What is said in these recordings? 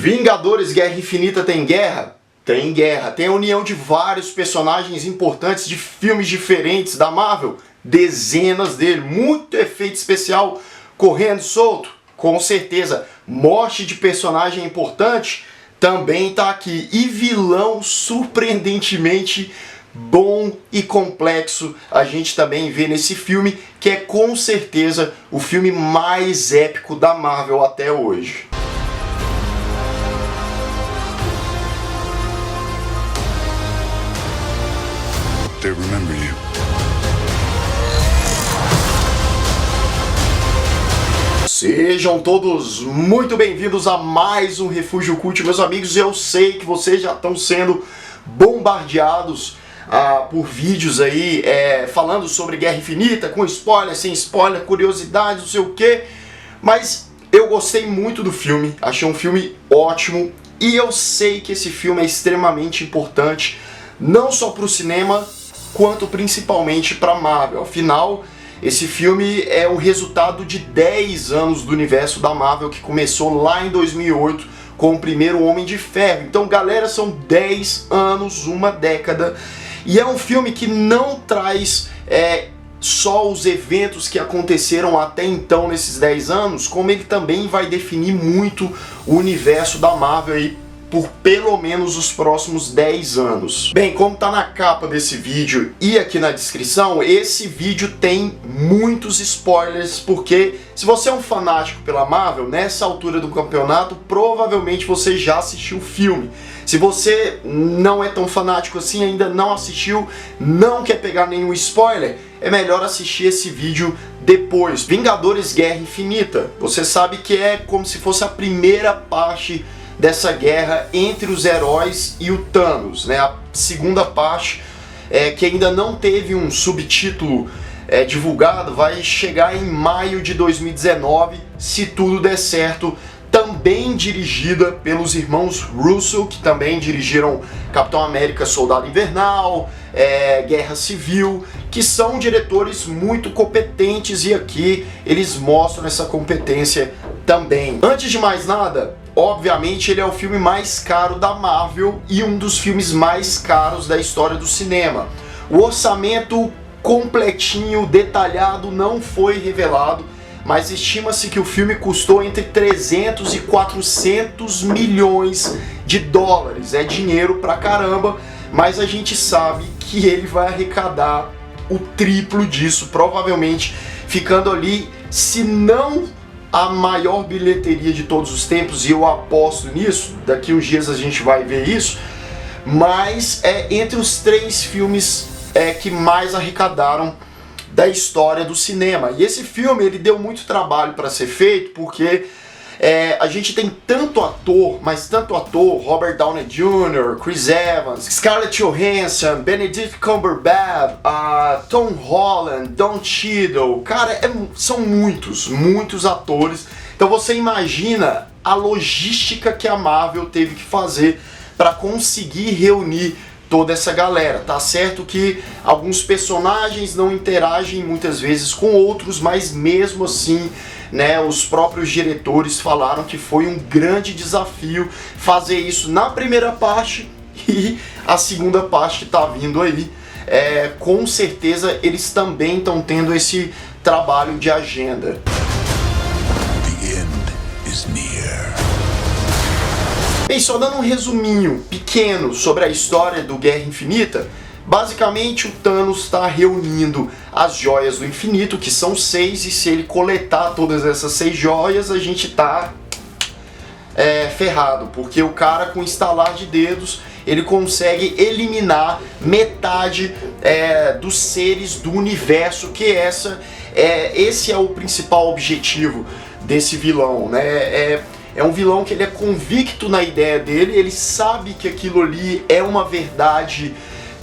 Vingadores Guerra Infinita tem guerra? Tem guerra. Tem a união de vários personagens importantes de filmes diferentes da Marvel. Dezenas dele. Muito efeito especial correndo solto. Com certeza. Morte de personagem importante também tá aqui. E vilão surpreendentemente bom e complexo a gente também vê nesse filme, que é com certeza o filme mais épico da Marvel até hoje. They remember you. Sejam todos muito bem-vindos a mais um Refúgio Cult, meus amigos. Eu sei que vocês já estão sendo bombardeados por vídeos aí falando sobre Guerra Infinita, com spoiler, sem spoiler, curiosidades, não sei o que. Mas eu gostei muito do filme, achei um filme ótimo. E eu sei que esse filme é extremamente importante, não só para o cinema, quanto principalmente para a Marvel. Afinal, esse filme é o resultado de 10 anos do universo da Marvel, que começou lá em 2008 com o primeiro Homem de Ferro. Então, galera, são 10 anos, uma década. E é um filme que não traz só os eventos que aconteceram até então nesses 10 anos, como ele também vai definir muito o universo da Marvel aí por pelo menos os próximos 10 anos. Bem, como tá na capa desse vídeo e aqui na descrição, esse vídeo tem muitos spoilers, porque se você é um fanático pela Marvel, nessa altura do campeonato, provavelmente você já assistiu o filme. Se você não é tão fanático assim, ainda não assistiu, não quer pegar nenhum spoiler, é melhor assistir esse vídeo depois. Vingadores Guerra Infinita, você sabe que é como se fosse a primeira parte dessa guerra entre os heróis e o Thanos, né? A segunda parte, que ainda não teve um subtítulo divulgado, vai chegar em maio de 2019, se tudo der certo. Também dirigida pelos irmãos Russo, que também dirigiram Capitão América Soldado Invernal, Guerra Civil, que são diretores muito competentes, e aqui eles mostram essa competência também. Antes de mais nada, obviamente ele é o filme mais caro da Marvel e um dos filmes mais caros da história do cinema. O orçamento completinho, detalhado, não foi revelado, mas estima-se que o filme custou entre 300 e 400 milhões de dólares. É dinheiro pra caramba, mas a gente sabe que ele vai arrecadar o triplo disso, provavelmente ficando ali, se não a maior bilheteria de todos os tempos, e eu aposto nisso, daqui uns dias a gente vai ver isso, mas entre os 3 filmes que mais arrecadaram da história do cinema. E esse filme, ele deu muito trabalho para ser feito, porque a gente tem tanto ator, mas tanto ator, Robert Downey Jr., Chris Evans, Scarlett Johansson, Benedict Cumberbatch, Tom Holland, Don Cheadle, cara, são muitos atores. Então você imagina a logística que a Marvel teve que fazer para conseguir reunir toda essa galera. Tá certo que alguns personagens não interagem muitas vezes com outros, mas mesmo assim, né, os próprios diretores falaram que foi um grande desafio fazer isso na primeira parte, e a segunda parte que tá vindo aí. Com certeza eles também estão tendo esse trabalho de agenda. The end is near. Bem, só dando um resuminho pequeno sobre a história do Guerra Infinita, basicamente o Thanos está reunindo as joias do infinito, que são 6, e se ele coletar todas essas 6 joias, a gente tá ferrado, porque o cara, com estalar de dedos, ele consegue eliminar metade dos seres do universo, que esse é o principal objetivo desse vilão, né? É um vilão que ele é convicto na ideia dele, ele sabe que aquilo ali é uma verdade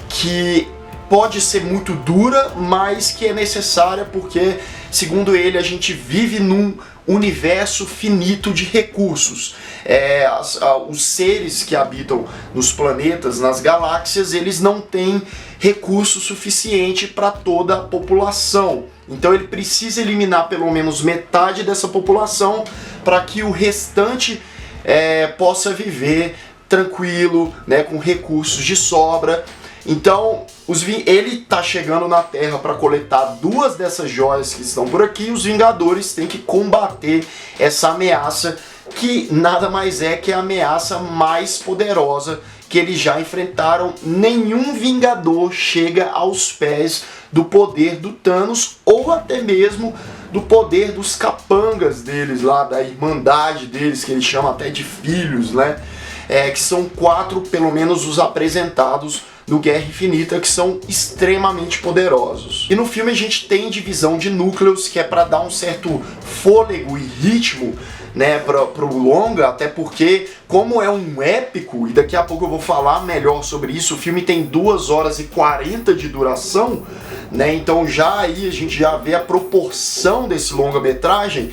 que pode ser muito dura, mas que é necessária, porque, segundo ele, a gente vive num universo finito de recursos. Os seres que habitam nos planetas, nas galáxias, eles não têm recurso suficiente para toda a população. Então ele precisa eliminar pelo menos metade dessa população para que o restante possa viver tranquilo, né, com recursos de sobra. Então, ele tá chegando na Terra para coletar 2 dessas joias que estão por aqui, e os Vingadores têm que combater essa ameaça, que nada mais é que a ameaça mais poderosa que eles já enfrentaram. Nenhum Vingador chega aos pés do poder do Thanos, ou até mesmo do poder dos capangas deles lá, da irmandade deles, que eles chamam até de filhos, né? Que são 4, pelo menos, os apresentados no Guerra Infinita, que são extremamente poderosos. E no filme a gente tem divisão de núcleos, que é para dar um certo fôlego e ritmo, né, pro longa, até porque, como é um épico, e daqui a pouco eu vou falar melhor sobre isso, o filme tem 2 horas e 40 de duração, né, então já aí a gente já vê a proporção desse longa-metragem.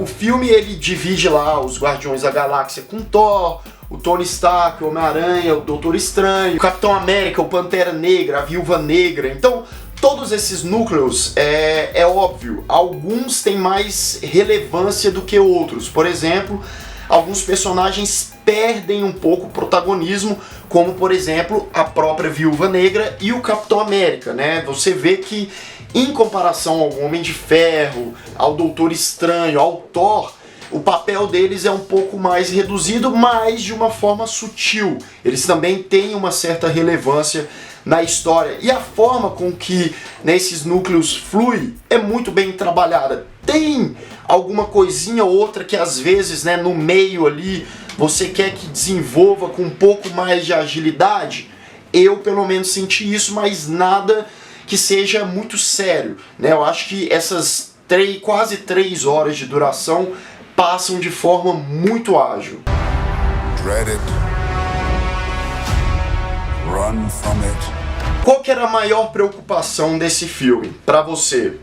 O filme ele divide lá os Guardiões da Galáxia com Thor, o Tony Stark, o Homem-Aranha, o Doutor Estranho, o Capitão América, o Pantera Negra, a Viúva Negra. Então, todos esses núcleos, é óbvio, alguns têm mais relevância do que outros. Por exemplo, alguns personagens perdem um pouco o protagonismo, como, por exemplo, a própria Viúva Negra e o Capitão América, né? Você vê que, em comparação ao Homem de Ferro, ao Doutor Estranho, ao Thor, o papel deles é um pouco mais reduzido, mas de uma forma sutil. Eles também têm uma certa relevância na história. E a forma com que, né, esses núcleos fluem é muito bem trabalhada. Tem alguma coisinha ou outra que às vezes, né, no meio ali, você quer que desenvolva com um pouco mais de agilidade. Eu pelo menos senti isso, mas nada que seja muito sério, né? Eu acho que essas quase 3 horas de duração passam de forma muito ágil. Dread it. Run from it. Qual que era a maior preocupação desse filme para você?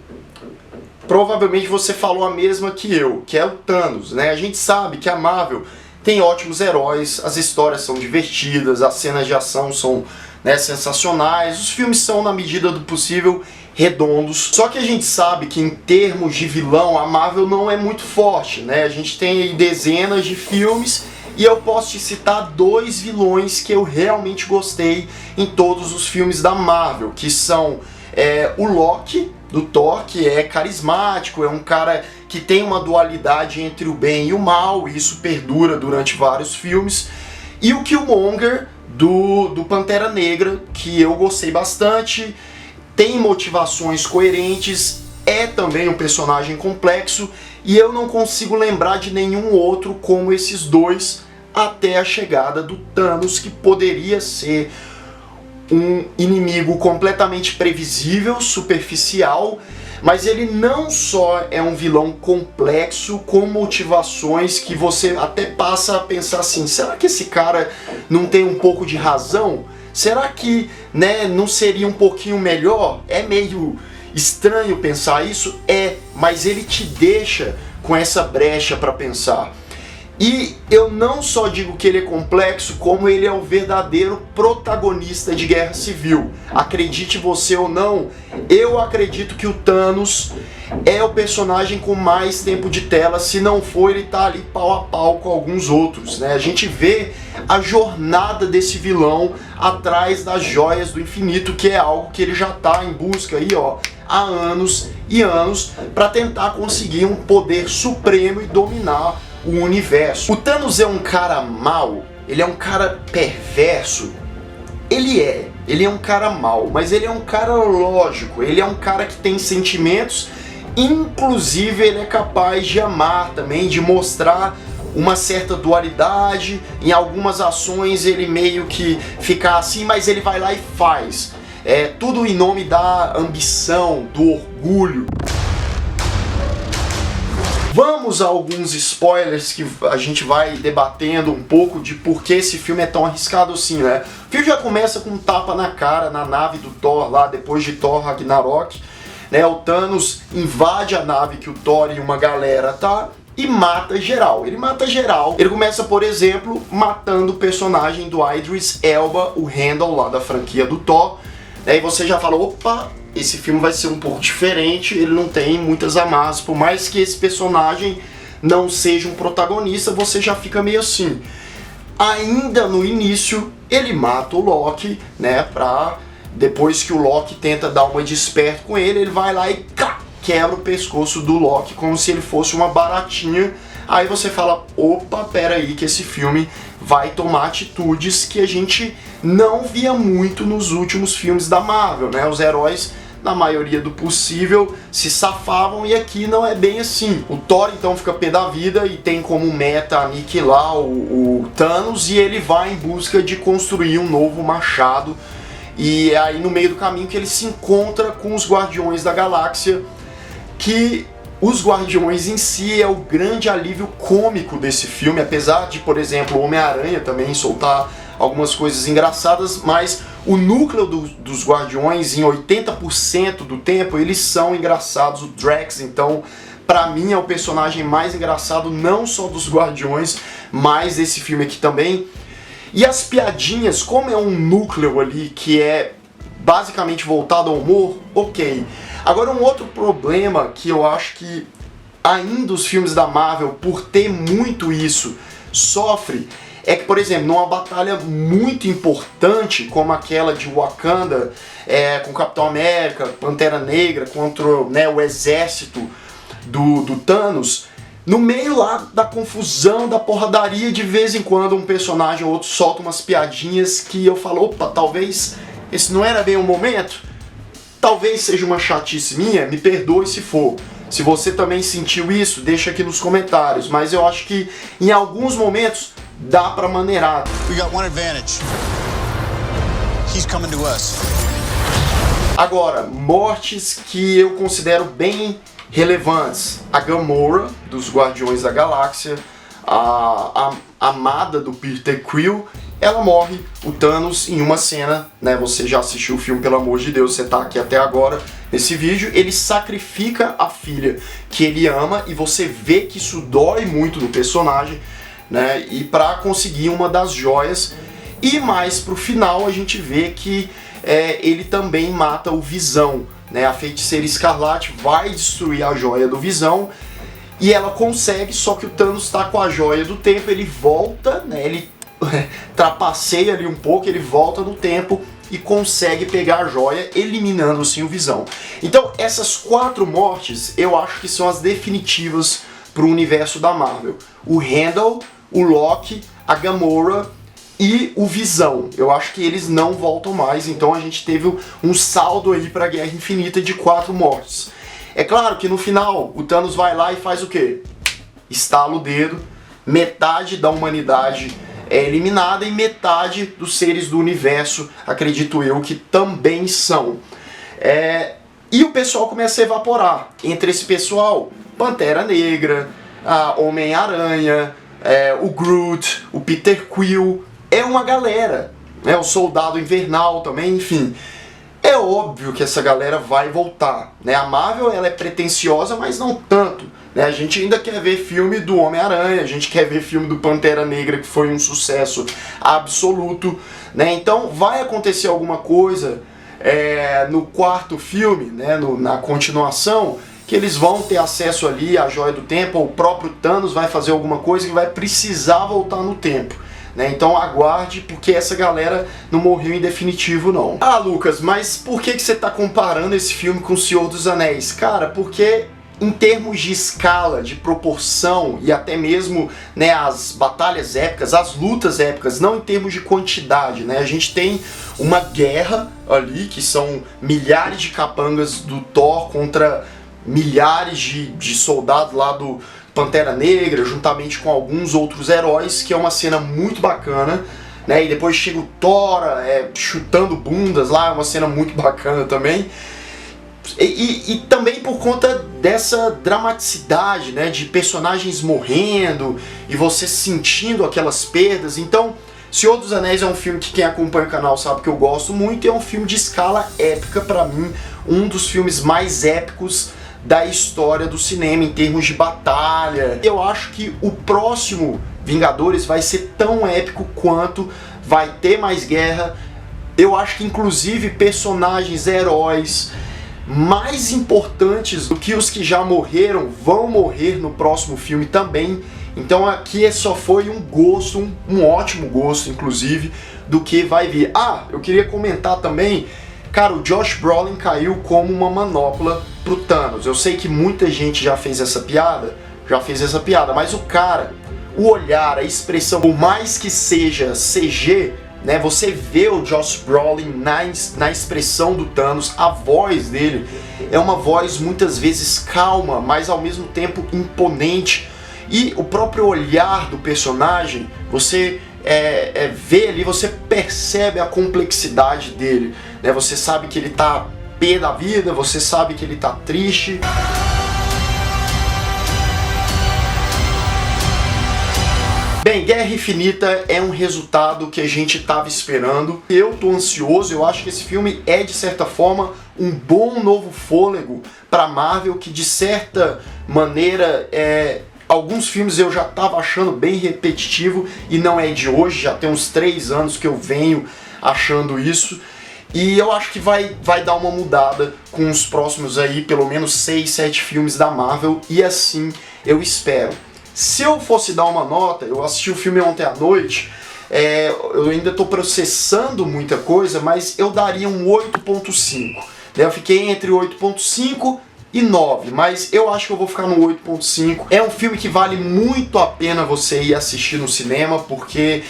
Provavelmente você falou a mesma que eu, que é o Thanos, né? A gente sabe que a Marvel tem ótimos heróis, as histórias são divertidas, as cenas de ação são, né, sensacionais, os filmes são, na medida do possível, redondos. Só que a gente sabe que em termos de vilão a Marvel não é muito forte, né? A gente tem aí dezenas de filmes e eu posso te citar 2 vilões que eu realmente gostei em todos os filmes da Marvel, que são o Loki do Thor, que é carismático, é um cara que tem uma dualidade entre o bem e o mal, e isso perdura durante vários filmes, e o Killmonger do Pantera Negra, que eu gostei bastante. Tem motivações coerentes, é também um personagem complexo, e eu não consigo lembrar de nenhum outro como esses 2 até a chegada do Thanos, que poderia ser um inimigo completamente previsível, superficial, mas ele não só é um vilão complexo, com motivações que você até passa a pensar assim, será que esse cara não tem um pouco de razão? Será que, né, não seria um pouquinho melhor? É meio estranho pensar isso? Mas ele te deixa com essa brecha para pensar. E eu não só digo que ele é complexo, como ele é o verdadeiro protagonista de Guerra Civil. Acredite você ou não, eu acredito que o Thanos é o personagem com mais tempo de tela. Se não for, ele tá ali pau a pau com alguns outros, né? A gente vê a jornada desse vilão atrás das joias do infinito, que é algo que ele já tá em busca aí, ó, há anos e anos, para tentar conseguir um poder supremo e dominar o universo. O Thanos é um cara mau, ele é um cara perverso, ele é um cara mau, mas ele é um cara lógico, ele é um cara que tem sentimentos, inclusive ele é capaz de amar também, de mostrar uma certa dualidade. Em algumas ações ele meio que fica assim, mas ele vai lá e faz. Tudo em nome da ambição, do orgulho. Vamos a alguns spoilers que a gente vai debatendo um pouco de por que esse filme é tão arriscado assim, né? O filme já começa com um tapa na cara na nave do Thor lá, depois de Thor Ragnarok, né? O Thanos invade a nave que o Thor e uma galera tá e mata geral. Ele mata geral. Ele começa, por exemplo, matando o personagem do Idris Elba, o Randall lá da franquia do Thor. E você já fala, opa, esse filme vai ser um pouco diferente, ele não tem muitas amarras, por mais que esse personagem não seja um protagonista, você já fica meio assim. Ainda no início, ele mata o Loki, né, depois que o Loki tenta dar uma de esperto com ele, ele vai lá e quebra o pescoço do Loki como se ele fosse uma baratinha. Aí você fala, opa, pera aí que esse filme vai tomar atitudes que a gente não via muito nos últimos filmes da Marvel, né? Os heróis, na maioria do possível, se safavam e aqui não é bem assim. O Thor então fica pé da vida e tem como meta aniquilar o Thanos, e ele vai em busca de construir um novo machado. E é aí no meio do caminho que ele se encontra com os Guardiões da Galáxia, que os Guardiões em si é o grande alívio cômico desse filme, apesar de, por exemplo, o Homem-Aranha também soltar algumas coisas engraçadas, mas o núcleo dos Guardiões, em 80% do tempo, eles são engraçados. O Drax, então, pra mim é o personagem mais engraçado, não só dos Guardiões, mas desse filme aqui também. E as piadinhas, como é um núcleo ali que é basicamente voltado ao humor, ok. Agora, um outro problema que eu acho que ainda os filmes da Marvel, por ter muito isso, sofre, é que, por exemplo, numa batalha muito importante, como aquela de Wakanda, com Capitão América, Pantera Negra, contra, né, o exército do Thanos, no meio lá da confusão, da porradaria, de vez em quando um personagem ou outro solta umas piadinhas que eu falo, opa, talvez esse não era bem o momento, talvez seja uma chatice minha, me perdoe se for. Se você também sentiu isso, deixa aqui nos comentários, mas eu acho que em alguns momentos dá pra maneirar. We got one advantage. He's coming to us. Agora, mortes que eu considero bem relevantes. A Gamora, dos Guardiões da Galáxia, a amada do Peter Quill, ela morre, o Thanos, em uma cena, né? Você já assistiu o filme, pelo amor de Deus, você tá aqui até agora nesse vídeo, ele sacrifica a filha que ele ama e você vê que isso dói muito no personagem, né? E pra conseguir uma das joias, e mais pro final a gente vê que ele também mata o Visão, né? A Feiticeira Escarlate vai destruir a joia do Visão e ela consegue, só que o Thanos está com a joia do tempo, ele volta, né? Ele trapaceia ali um pouco, ele volta no tempo e consegue pegar a joia, eliminando assim o Visão. Então essas 4 mortes eu acho que são as definitivas para o universo da Marvel. O Randall, o Loki, a Gamora e o Visão. Eu acho que eles não voltam mais, então a gente teve um saldo aí para a Guerra Infinita de 4 mortes. É claro que no final o Thanos vai lá e faz o quê? Estala o dedo, metade da humanidade é eliminada e metade dos seres do universo, acredito eu, que também são. E o pessoal começa a evaporar. Entre esse pessoal, Pantera Negra, Homem-Aranha, o Groot, o Peter Quill, é uma galera, né? O Soldado Invernal também, enfim. É óbvio que essa galera vai voltar, né? A Marvel, ela é pretensiosa, mas não tanto, né? A gente ainda quer ver filme do Homem-Aranha, a gente quer ver filme do Pantera Negra, que foi um sucesso absoluto, né? Então vai acontecer alguma coisa no 4º filme, né? Na continuação, que eles vão ter acesso ali à Joia do Tempo, ou o próprio Thanos vai fazer alguma coisa que vai precisar voltar no tempo. Então aguarde, porque essa galera não morreu em definitivo não. Ah, Lucas, mas por que você está comparando esse filme com O Senhor dos Anéis? Cara, porque em termos de escala, de proporção e até mesmo, né, as batalhas épicas, as lutas épicas, não em termos de quantidade, né? A gente tem uma guerra ali, que são milhares de capangas do Thor contra milhares de soldados lá do Pantera Negra, juntamente com alguns outros heróis, que é uma cena muito bacana, né? E depois chega o Thor chutando bundas lá, é uma cena muito bacana também. E também por conta dessa dramaticidade, né? De personagens morrendo e você sentindo aquelas perdas. Então, Senhor dos Anéis é um filme que quem acompanha o canal sabe que eu gosto muito, e é um filme de escala épica, pra mim, um dos filmes mais épicos da história do cinema em termos de batalha. Eu acho que o próximo Vingadores vai ser tão épico quanto, vai ter mais guerra. Eu acho que inclusive personagens, heróis, mais importantes do que os que já morreram vão morrer no próximo filme também. Então aqui só foi um gosto, um ótimo gosto, inclusive, do que vai vir. Ah, eu queria comentar também, cara, o Josh Brolin caiu como uma manopla pro Thanos. Eu sei que muita gente já fez essa piada, mas o cara, o olhar, a expressão, por mais que seja CG, né, você vê o Josh Brolin na expressão do Thanos, a voz dele é uma voz muitas vezes calma, mas ao mesmo tempo imponente. E o próprio olhar do personagem, você vê ali, você percebe a complexidade dele, né? Você sabe que ele tá pé da vida, você sabe que ele tá triste. Bem, Guerra Infinita é um resultado que a gente estava esperando. Eu tô ansioso, eu acho que esse filme é, de certa forma, um bom novo fôlego para Marvel, que de certa maneira alguns filmes eu já estava achando bem repetitivo, e não é de hoje, já tem uns 3 anos que eu venho achando isso. E eu acho que vai dar uma mudada com os próximos aí, pelo menos 6, 7 filmes da Marvel, e assim eu espero. Se eu fosse dar uma nota, eu assisti o filme ontem à noite, eu ainda estou processando muita coisa, mas eu daria um 8.5. Eu fiquei entre 8.5 e 9, mas eu acho que eu vou ficar no 8.5. É um filme que vale muito a pena você ir assistir no cinema, porque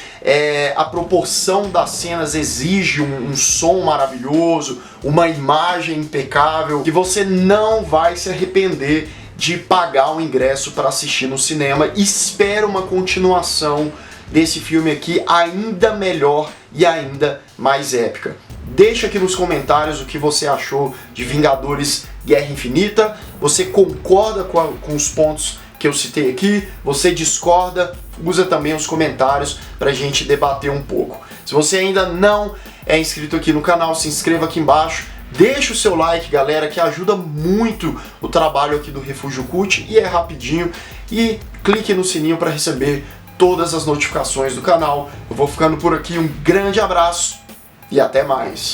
a proporção das cenas exige um som maravilhoso, uma imagem impecável, que você não vai se arrepender de pagar o ingresso para assistir no cinema. Espero uma continuação desse filme aqui ainda melhor e ainda mais épica. Deixa aqui nos comentários o que você achou de Vingadores Guerra Infinita. Você concorda com os pontos que eu citei aqui? Você discorda? Usa também os comentários para a gente debater um pouco. Se você ainda não é inscrito aqui no canal, se inscreva aqui embaixo. Deixa o seu like, galera, que ajuda muito o trabalho aqui do Refúgio Cult, e é rapidinho. E clique no sininho para receber todas as notificações do canal. Eu vou ficando por aqui, um grande abraço e até mais.